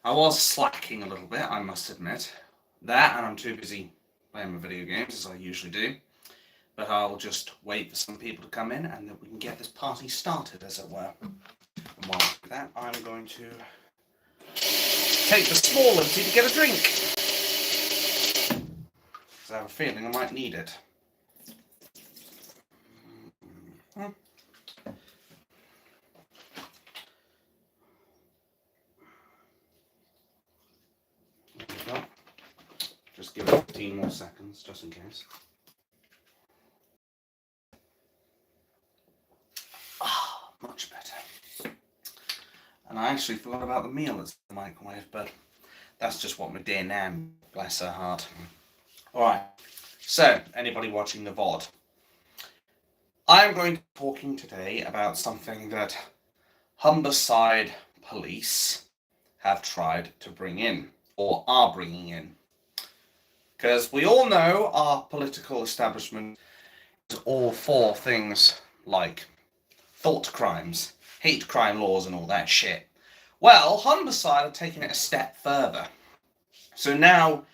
I was slacking a little bit, I must admit. That, and I'm too busy playing my video games, as I usually do. But I'll just wait for some people to come in, and then we can get this party started, as it were. And while I do that, I'm going to take the small empty to get a drink. Because I have a feeling I might need it. Just give it 15 more seconds, just in case. Ah, much better. And I actually forgot about the meal that's in the microwave, but that's just what my dear Nan, bless her heart. Alright, so, anybody watching the VOD? I'm going to be talking today about something that Humberside police have tried to bring in, or are bringing in. Because we all know our political establishment is all for things like thought crimes, hate crime laws and all that shit. Well, Humberside have taken it a step further. So now,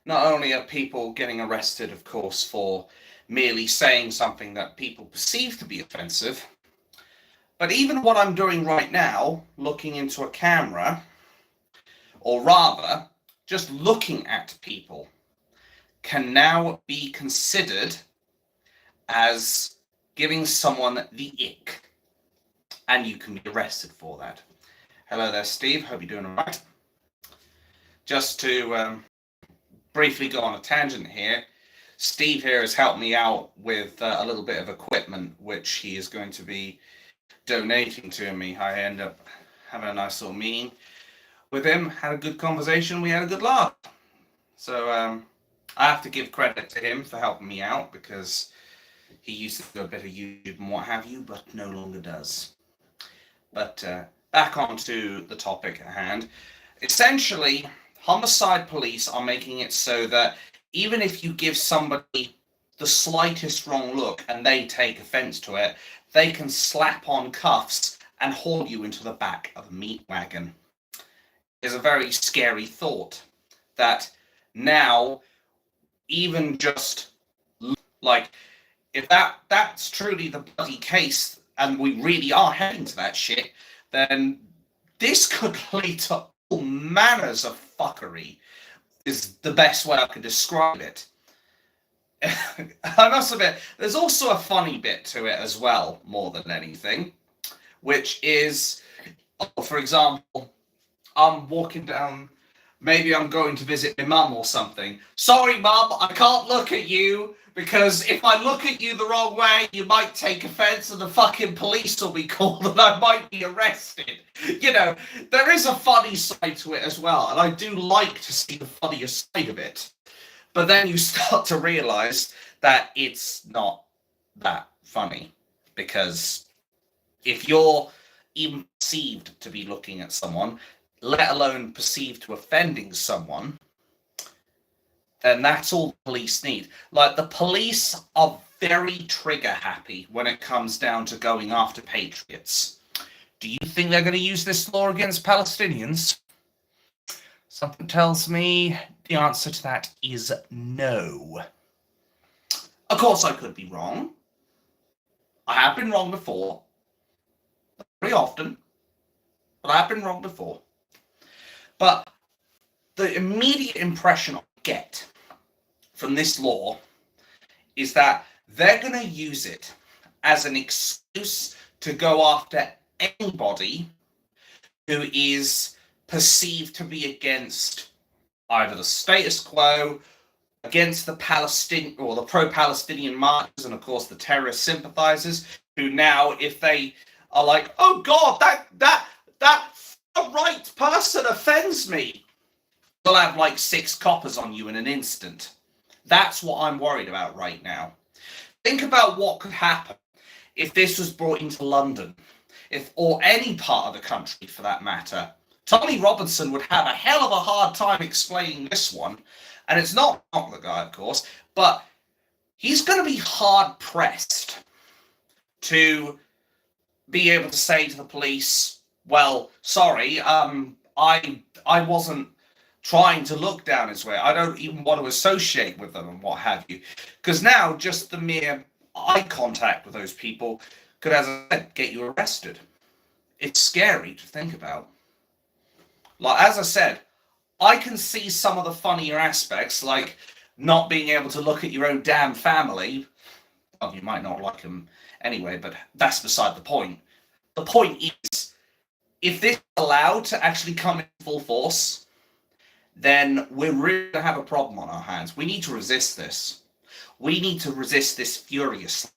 not only are people getting arrested, of course, for merely saying something that people perceive to be offensive, but even what I'm doing right now, looking into a camera, or rather, just looking at people, can now be considered as giving someone the ick. And you can be arrested for that. Hello there, Steve. Hope you're doing all right. Just to briefly go on a tangent here, Steve here has helped me out with a little bit of equipment, which he is going to be donating to me. I end up having a nice little meeting with him, had a good conversation, we had a good laugh. So, I have to give credit to him for helping me out, because he used to do a bit of YouTube and what have you, but no longer does. But back onto the topic at hand. Essentially, Humberside police are making it so that even if you give somebody the slightest wrong look and they take offence to it, they can slap on cuffs and haul you into the back of a meat wagon. It's a very scary thought that now, even just like, if that's truly the bloody case and we really are heading to that shit, then this could lead to all manners of fuckery, is the best way I could describe it. I must admit, there's also a funny bit to it as well, more than anything, which is, for example, I'm walking down, maybe I'm going to visit my mum or something. Sorry, mum, I can't look at you, because if I look at you the wrong way, you might take offence and the fucking police will be called and I might be arrested. You know, there is a funny side to it as well, and I do like to see the funniest side of it. But then you start to realise that it's not that funny, because if you're even perceived to be looking at someone, let alone perceived to offending someone, then that's all the police need. Like, the police are very trigger happy when it comes down to going after patriots. Do you think they're going to use this law against Palestinians? Something tells me the answer to that is no. Of course, I could be wrong. I have been wrong before. Not very often. But I have been wrong before. But the immediate impression I get from this law is that they're going to use it as an excuse to go after anybody who is perceived to be against either the status quo, against the Palestinian or the pro-Palestinian marchers, and of course the terrorist sympathizers, who now, if they are like, oh God, that right person offends me, they'll have like 6 coppers on you in an instant. That's what I'm worried about right now. Think about what could happen if this was brought into London, or any part of the country for that matter. Tommy Robinson would have a hell of a hard time explaining this one, and it's not the guy, of course, but he's going to be hard pressed to be able to say to the police, well, sorry, I wasn't trying to look down his way. I don't even want to associate with them and what have you. Because now just the mere eye contact with those people could, as I said, get you arrested. It's scary to think about. Like, as I said, I can see some of the funnier aspects, like not being able to look at your own damn family. Well, you might not like them anyway, but that's beside the point. The point is, if this is allowed to actually come in full force, then we're really going to have a problem on our hands. We need to resist this. We need to resist this furiously.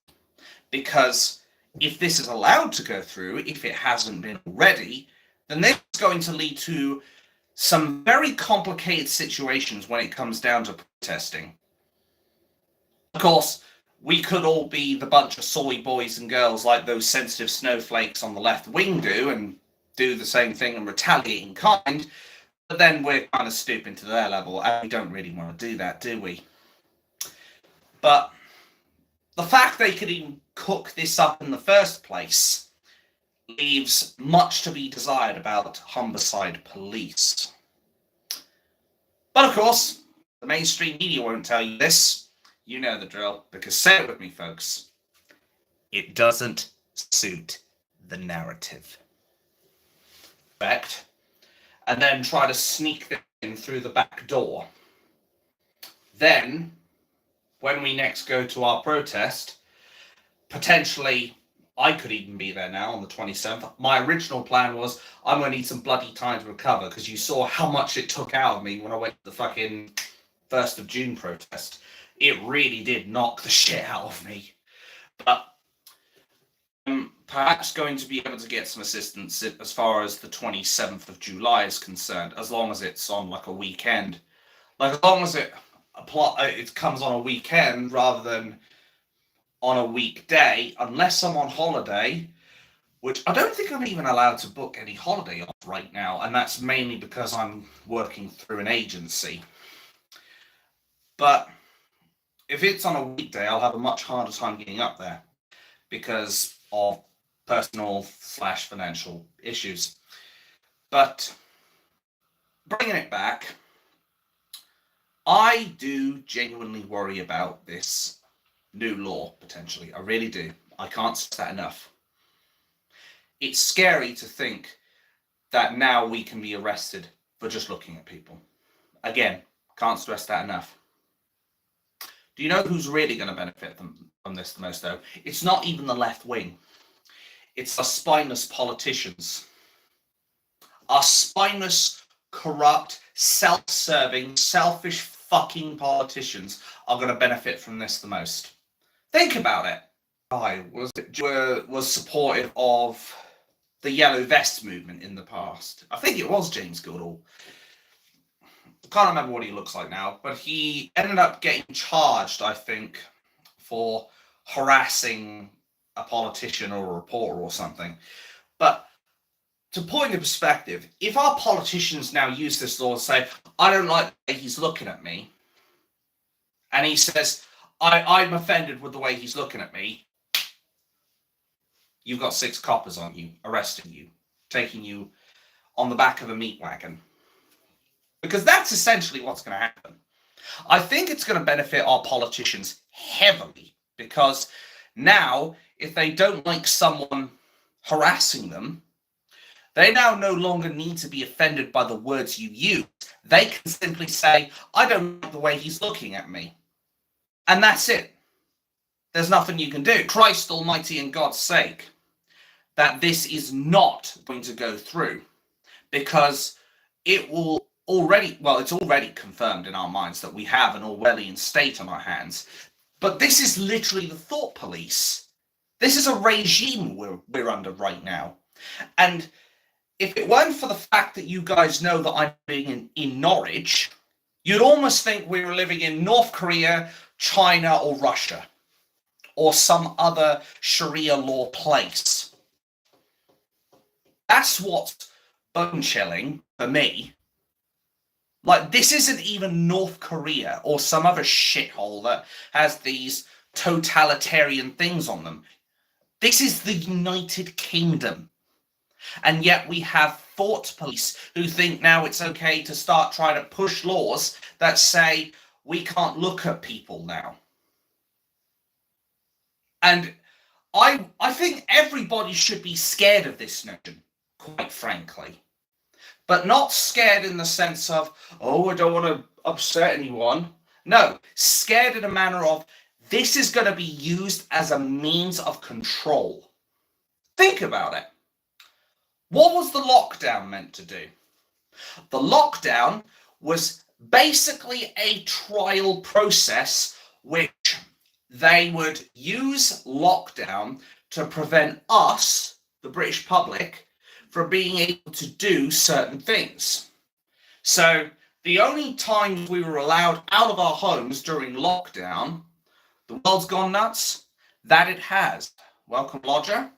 Because if this is allowed to go through, if it hasn't been already, then this is going to lead to some very complicated situations when it comes down to protesting. Of course, we could all be the bunch of soy boys and girls like those sensitive snowflakes on the left wing do and do the same thing and retaliate in kind, but then we're kind of stooping to their level, and we don't really want to do that, do we? But the fact they could even cook this up in the first place leaves much to be desired about Humberside police. But of course, the mainstream media won't tell you this. You know the drill, because say it with me, folks. It doesn't suit the narrative. Correct? And then try to sneak them in through the back door. Then, when we next go to our protest, potentially, I could even be there now on the 27th. My original plan was, I'm going to need some bloody time to recover, because you saw how much it took out of me when I went to the fucking 1st of June protest. It really did knock the shit out of me. But I'm perhaps going to be able to get some assistance as far as the 27th of July is concerned, as long as it's on like a weekend. Like, as long as it comes on a weekend rather than on a weekday, unless I'm on holiday, which I don't think I'm even allowed to book any holiday off right now, and that's mainly because I'm working through an agency. But if it's on a weekday, I'll have a much harder time getting up there because of personal/financial issues. But bringing it back, I do genuinely worry about this new law, potentially. I really do. I can't stress that enough. It's scary to think that now we can be arrested for just looking at people. Again, can't stress that enough. Do you know who's really going to benefit from this the most, though? It's not even the left wing. It's our spineless politicians. Our spineless, corrupt, self-serving, selfish fucking politicians are going to benefit from this the most. Think about it. I was supportive of the Yellow Vest movement in the past. I think it was James Goodall. Can't remember what he looks like now, but he ended up getting charged, I think, for harassing a politician or a reporter or something. But to put into perspective, if our politicians now use this law and say, I don't like the way he's looking at me, and he says, I'm offended with the way he's looking at me, you've got 6 coppers on you, arresting you, taking you on the back of a meat wagon. Because that's essentially what's going to happen. I think it's going to benefit our politicians heavily, because now, if they don't like someone harassing them, they now no longer need to be offended by the words you use. They can simply say, I don't like the way he's looking at me. And that's it. There's nothing you can do. Christ almighty and God's sake, that this is not going to go through, because it will it's already confirmed in our minds that we have an Orwellian state on our hands. But this is literally the thought police. This is a regime we're under right now. And if it weren't for the fact that you guys know that I'm living in Norwich, you'd almost think we were living in North Korea, China, or Russia, or some other Sharia law place. That's what's bone-chilling for me. Like, this isn't even North Korea or some other shithole that has these totalitarian things on them. This is the United Kingdom. And yet we have thought police who think now it's okay to start trying to push laws that say we can't look at people now. And I think everybody should be scared of this notion, quite frankly. But not scared in the sense of, oh, I don't want to upset anyone. No, scared in a manner of, this is going to be used as a means of control. Think about it. What was the lockdown meant to do? The lockdown was basically a trial process which they would use lockdown to prevent us, the British public, from being able to do certain things. So the only times we were allowed out of our homes during lockdown, the world's gone nuts, that it has. Welcome, Lodger.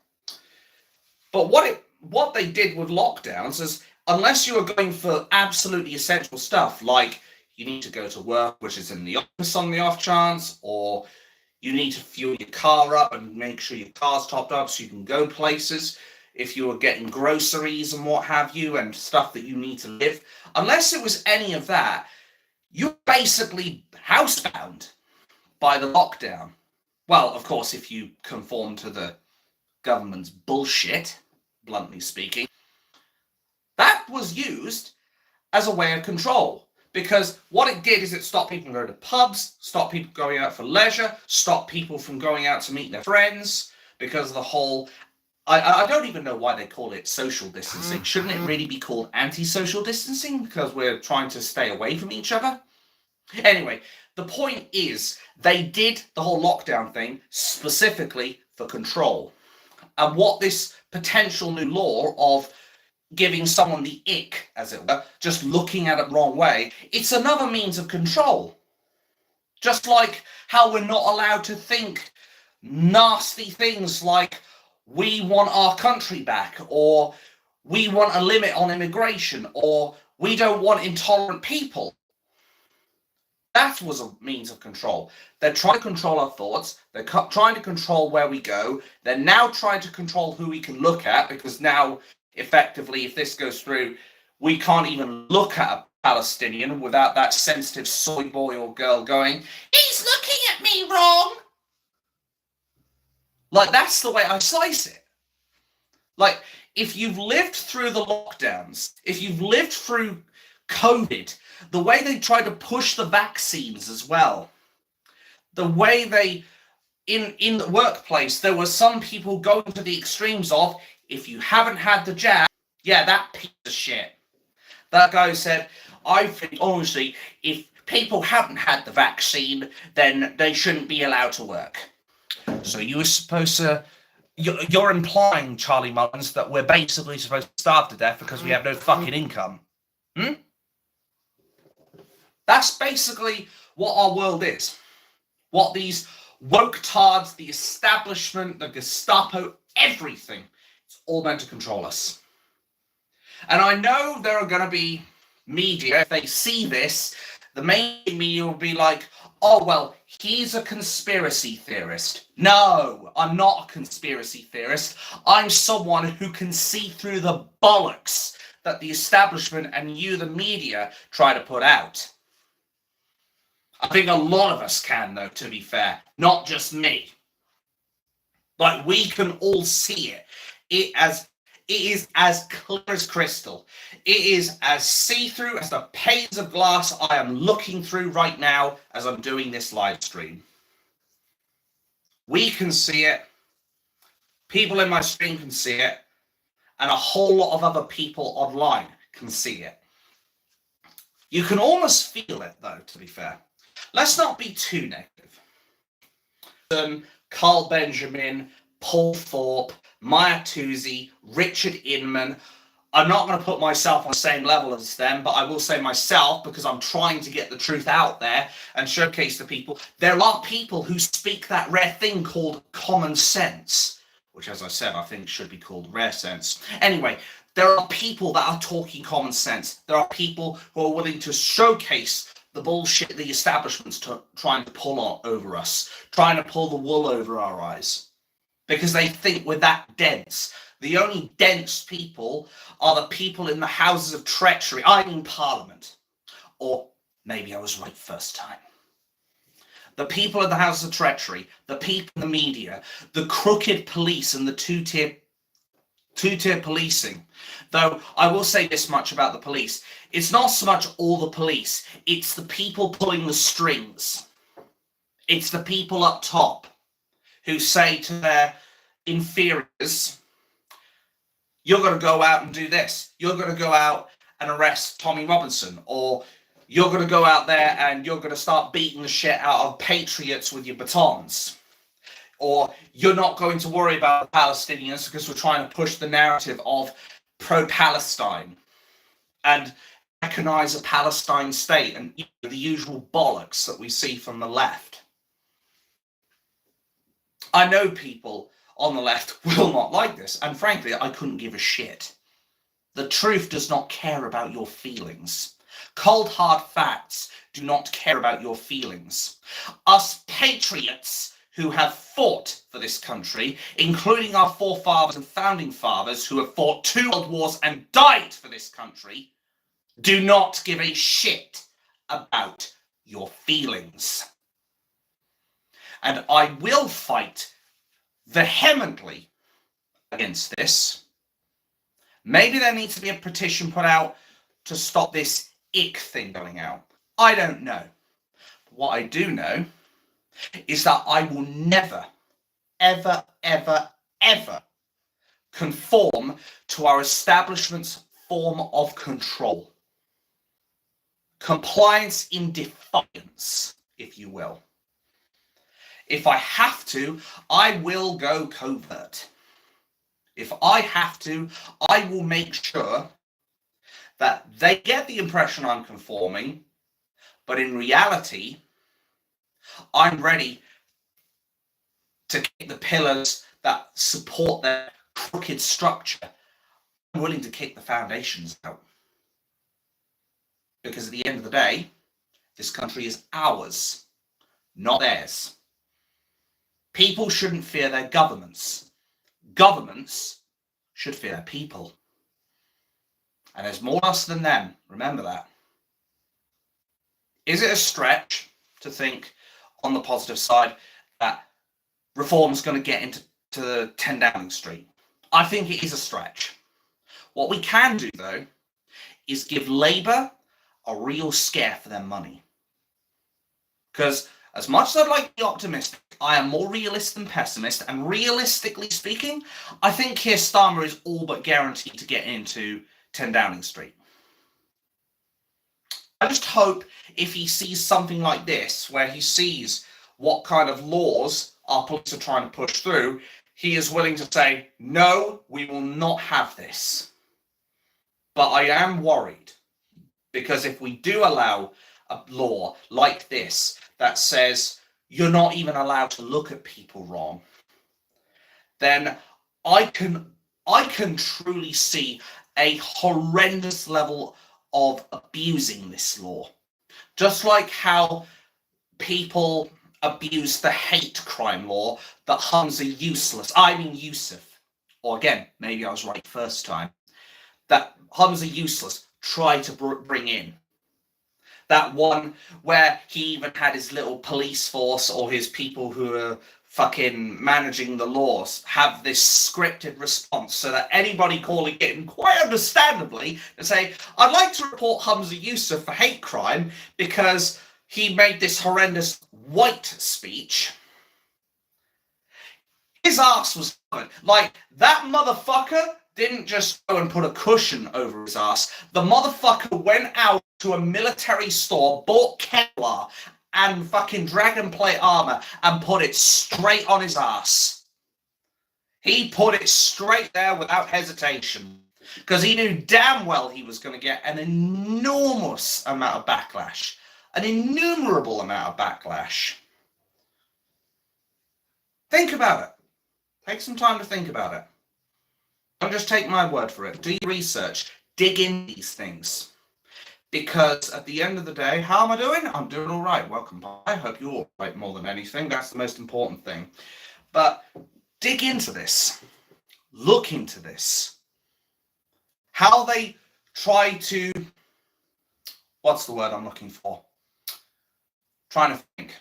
But what they did with lockdowns is, unless you were going for absolutely essential stuff, like you need to go to work, which is in the office on the off chance, or you need to fuel your car up and make sure your car's topped up so you can go places, if you were getting groceries and what have you, and stuff that you need to live, unless it was any of that, you're basically housebound by the lockdown. Well, of course, if you conform to the government's bullshit, bluntly speaking, that was used as a way of control. Because what it did is it stopped people from going to pubs, stopped people going out for leisure, stopped people from going out to meet their friends, because of the whole, I don't even know why they call it social distancing. Shouldn't it really be called anti-social distancing? Because we're trying to stay away from each other? Anyway, the point is, they did the whole lockdown thing specifically for control. And what this potential new law of giving someone the ick, as it were, just looking at it the wrong way, it's another means of control. Just like how we're not allowed to think nasty things like, we want our country back, or we want a limit on immigration, or we don't want intolerant people. That was a means of control. They're trying to control our thoughts. They're trying to control where we go. They're now trying to control who we can look at, because now, effectively, if this goes through, we can't even look at a Palestinian without that sensitive soy boy or girl going, he's looking at me wrong. Like, that's the way I slice it. Like, if you've lived through the lockdowns, if you've lived through COVID, the way they tried to push the vaccines as well, the way they, in the workplace, there were some people going to the extremes of, if you haven't had the jab, yeah, that piece of shit. That guy said, I think, honestly, if people haven't had the vaccine, then they shouldn't be allowed to work. So you were supposed to, you're implying, Charlie Mullins, that we're basically supposed to starve to death because we have no fucking income. That's basically what our world is. What these woke tards, the establishment, the Gestapo, everything, it's all meant to control us. And I know there are going to be media, if they see this, the main media will be like, oh, well, he's a conspiracy theorist. No, I'm not a conspiracy theorist. I'm someone who can see through the bollocks that the establishment and you, the media, try to put out. I think a lot of us can, though, to be fair. Not just me. Like, we can all see it. It is as clear as crystal. It is as see-through as the panes of glass I am looking through right now as I'm doing this live stream. We can see it. People in my stream can see it. And a whole lot of other people online can see it. You can almost feel it, though, to be fair. Let's not be too negative. Carl Benjamin, Paul Thorpe, Maya Toosey, Richard Inman. I'm not going to put myself on the same level as them, but I will say myself, because I'm trying to get the truth out there and showcase to people. There are people who speak that rare thing called common sense, which, as I said, I think should be called rare sense. Anyway, there are people that are talking common sense. There are people who are willing to showcase the bullshit the establishment's trying to pull on over us, trying to pull the wool over our eyes, because they think we're that dense, The only dense people are the people in the houses of treachery. I mean Parliament. Or maybe I was right first time. The people in the houses of treachery, the people in the media, the crooked police and the two-tier policing. Though I will say this much about the police. It's not so much all the police. It's the people pulling the strings. It's the people up top who say to their inferiors, you're going to go out and do this. You're going to go out and arrest Tommy Robinson. Or you're going to go out there and you're going to start beating the shit out of patriots with your batons. Or you're not going to worry about the Palestinians because we're trying to push the narrative of pro-Palestine and recognize a Palestine state, and the usual bollocks that we see from the left. I know people on the left will not like this, and frankly, I couldn't give a shit. The truth does not care about your feelings. Cold hard facts do not care about your feelings. Us patriots who have fought for this country, including our forefathers and founding fathers who have fought 2 world wars and died for this country, do not give a shit about your feelings. And I will fight vehemently against this. Maybe there needs to be a petition put out to stop this ick thing going out. I don't know. What I do know is that I will never, ever, ever, ever conform to our establishment's form of control. Compliance in defiance, if you will. If I have to, I will go covert. If I have to, I will make sure that they get the impression I'm conforming, but in reality, I'm ready to kick the pillars that support their crooked structure. I'm willing to kick the foundations out. Because at the end of the day, this country is ours, not theirs. People shouldn't fear their governments. Governments should fear their people. And there's more us than them. Remember that. Is it a stretch to think, on the positive side, that reform's going to get into 10 Downing Street? I think it is a stretch. What we can do, though, is give Labour a real scare for their money. Because as much as I'd like to be optimistic, I am more realist than pessimist. And realistically speaking, I think Keir Starmer is all but guaranteed to get into 10 Downing Street. I just hope if he sees something like this, where he sees what kind of laws our police are trying to push through, he is willing to say, no, we will not have this. But I am worried, because if we do allow a law like this that says you're not even allowed to look at people wrong, then I can truly see a horrendous level of abusing this law. Just like how people abuse the hate crime law that Yusuf, or again, maybe I was right first time, that Hamza Useless tried to bring in. That one where he even had his little police force or his people who are fucking managing the laws have this scripted response so that anybody calling in, quite understandably, to say, I'd like to report Hamza Yusuf for hate crime because he made this horrendous white speech. His ass was covered. Like, that motherfucker didn't just go and put a cushion over his ass. The motherfucker went out to a military store, bought Kevlar and fucking dragon plate armor and put it straight on his ass. He put it straight there without hesitation because he knew damn well he was going to get an enormous amount of backlash, an innumerable amount of backlash. Think about it. Take some time to think about it. Don't just take my word for it. Do your research. Dig in these things. Because at the end of the day, how am I doing? I'm doing all right. Welcome back. I hope you're all right more than anything. That's the most important thing. But dig into this. look into this. How they try to, what's the word I'm looking for? Trying to think.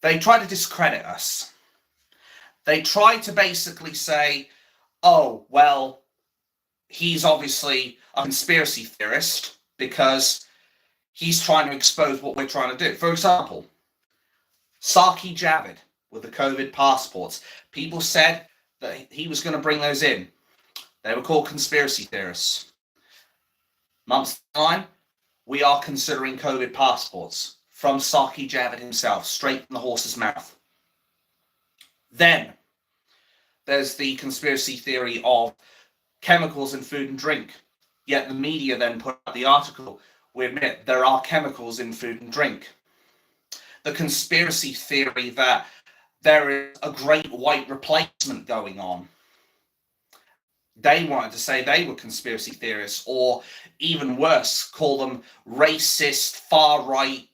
They try to discredit us. They try to basically say, oh, well, he's obviously a conspiracy theorist because he's trying to expose what we're trying to do. For example, Saki Javid with the COVID passports. People said that he was going to bring those in. They were called conspiracy theorists. Months time, we are considering COVID passports from Saki Javid himself, straight from the horse's mouth. Then there's the conspiracy theory of chemicals in food and drink. Yet the media then put out the article, we admit there are chemicals in food and drink. The conspiracy theory that there is a great white replacement going on. They wanted to say they were conspiracy theorists, or even worse, call them racist, far-right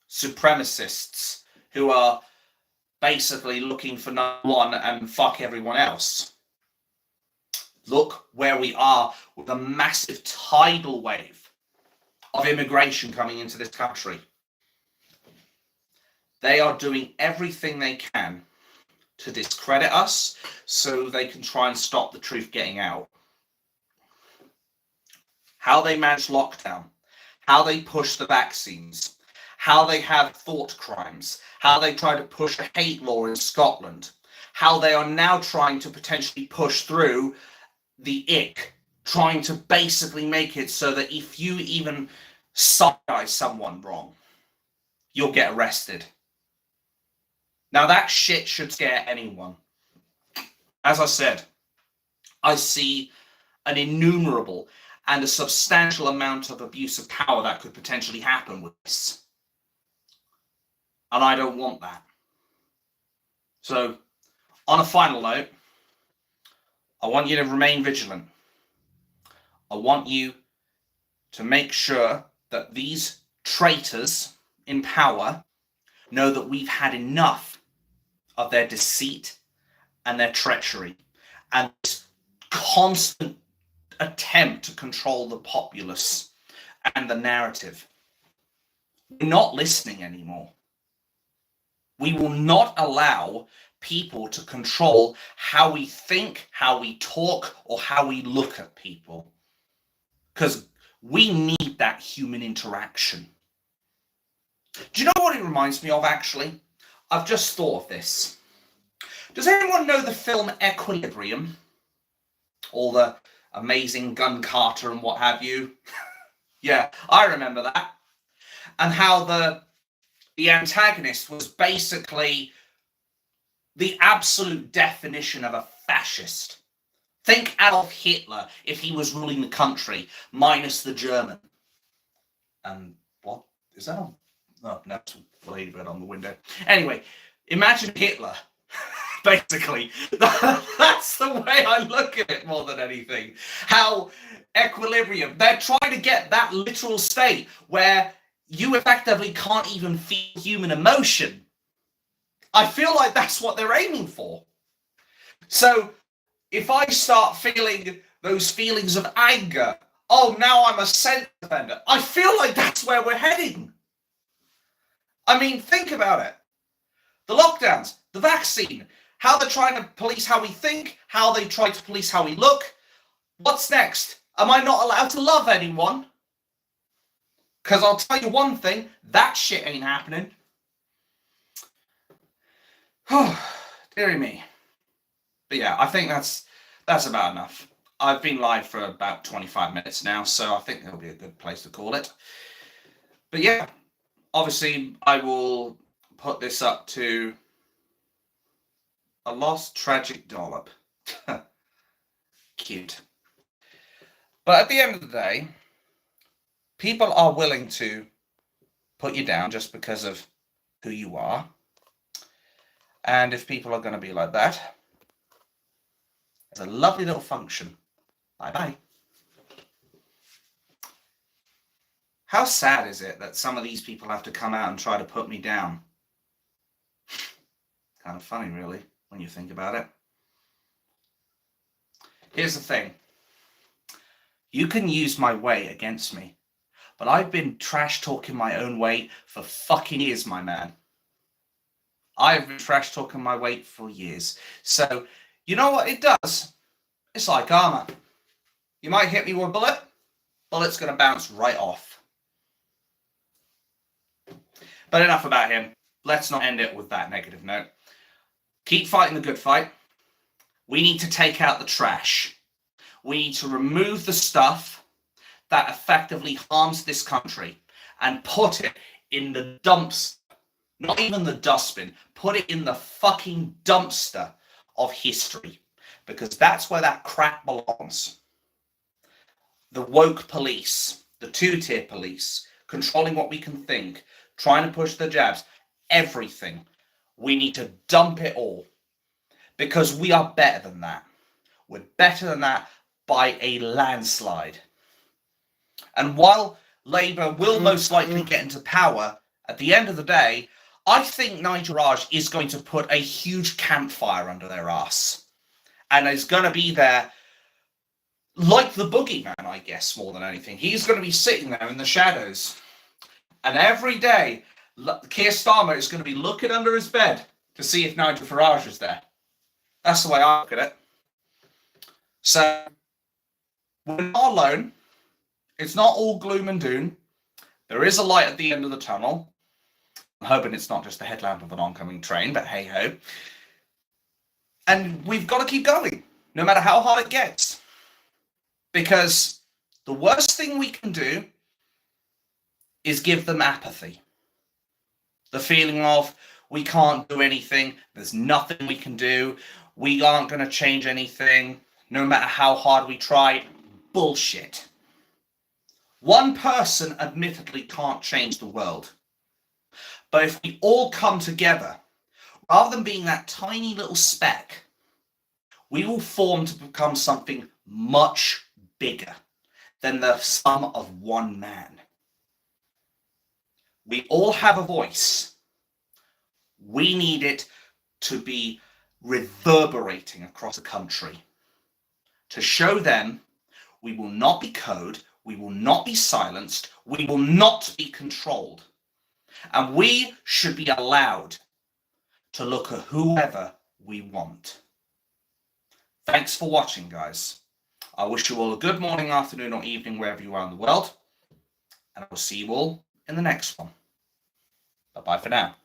supremacists who are basically looking for no one and fuck everyone else. Look where we are with a massive tidal wave of immigration coming into this country. They are doing everything they can to discredit us so they can try and stop the truth getting out. How they manage lockdown, how they push the vaccines, how they have thought crimes, how they try to push a hate law in Scotland, how they are now trying to potentially push through the ick, trying to basically make it so that if you even side-eye someone wrong, you'll get arrested. Now that shit should scare anyone. As I said, I see an innumerable and a substantial amount of abuse of power that could potentially happen with this. And I don't want that. So, on a final note, I want you to remain vigilant. I want you to make sure that these traitors in power know that we've had enough of their deceit and their treachery and this constant attempt to control the populace and the narrative. We're not listening anymore. We will not allow people to control how we think, how we talk, or how we look at people. Because we need that human interaction. Do you know what it reminds me of, actually? I've just thought of this. Does anyone know the film Equilibrium? All the amazing Gun Carter and what have you? Yeah, I remember that. And how the antagonist was basically the absolute definition of a fascist. Think Adolf Hitler if he was ruling the country, minus the German. And what is that on? Oh, no, it's a ladybird on the window. Anyway, imagine Hitler. Basically, that's the way I look at it more than anything. How Equilibrium, they're trying to get that literal state where you effectively can't even feel human emotion. I feel like that's what they're aiming for. So if I start feeling those feelings of anger, oh, now I'm a sex offender, I feel like that's where we're heading. I mean, think about it. The lockdowns, the vaccine, how they're trying to police how we think, how they try to police how we look. What's next? Am I not allowed to love anyone? Because I'll tell you one thing, that shit ain't happening. Oh, dearie me. But yeah, I think that's about enough. I've been live for about 25 minutes now, so I think that'll be a good place to call it. But yeah, obviously I will put this up to a lost tragic dollop. Cute. But at the end of the day, people are willing to put you down just because of who you are. And if people are going to be like that, it's a lovely little function. Bye-bye. How sad is it that some of these people have to come out and try to put me down? Kind of funny, really. when you think about it. Here's the thing. You can use my way against me, but I've been trash talking my own way for fucking years, my man. I've been trash talking my way for years. So, you know what it does? It's like armor. You might hit me with a bullet, bullet's going to bounce right off. But enough about him. Let's not end it with that negative note. Keep fighting the good fight. We need to take out the trash. We need to remove the stuff that effectively harms this country and put it in the dumpster. Not even the dustbin. Put it in the fucking dumpster of history. Because that's where that crap belongs. The woke police, the two-tier police, controlling what we can think, trying to push the jabs, everything. We need to dump it all. Because we are better than that. We're better than that by a landslide. And while Labour will most likely get into power, at the end of the day, I think Nigel Farage is going to put a huge campfire under their ass. And is going to be there like the boogeyman, I guess, more than anything. He's going to be sitting there in the shadows. And every day, Keir Starmer is going to be looking under his bed to see if Nigel Farage is there. That's the way I look at it. So, we're not alone. It's not all gloom and doom. There is a light at the end of the tunnel. I'm hoping it's not just the headlamp of an oncoming train, but hey-ho. And we've got to keep going, no matter how hard it gets. Because the worst thing we can do is give them apathy. The feeling of, we can't do anything, there's nothing we can do, we aren't going to change anything, no matter how hard we try. Bullshit. One person admittedly can't change the world. But if we all come together, rather than being that tiny little speck, we will form to become something much bigger than the sum of one man. We all have a voice. We need it to be reverberating across the country. To show them we will not be cowed, we will not be silenced, we will not be controlled. And we should be allowed to look at whoever we want. Thanks for watching, guys. I wish you all a good morning, afternoon, or evening, wherever you are in the world. And I will see you all in the next one. Bye-bye for now.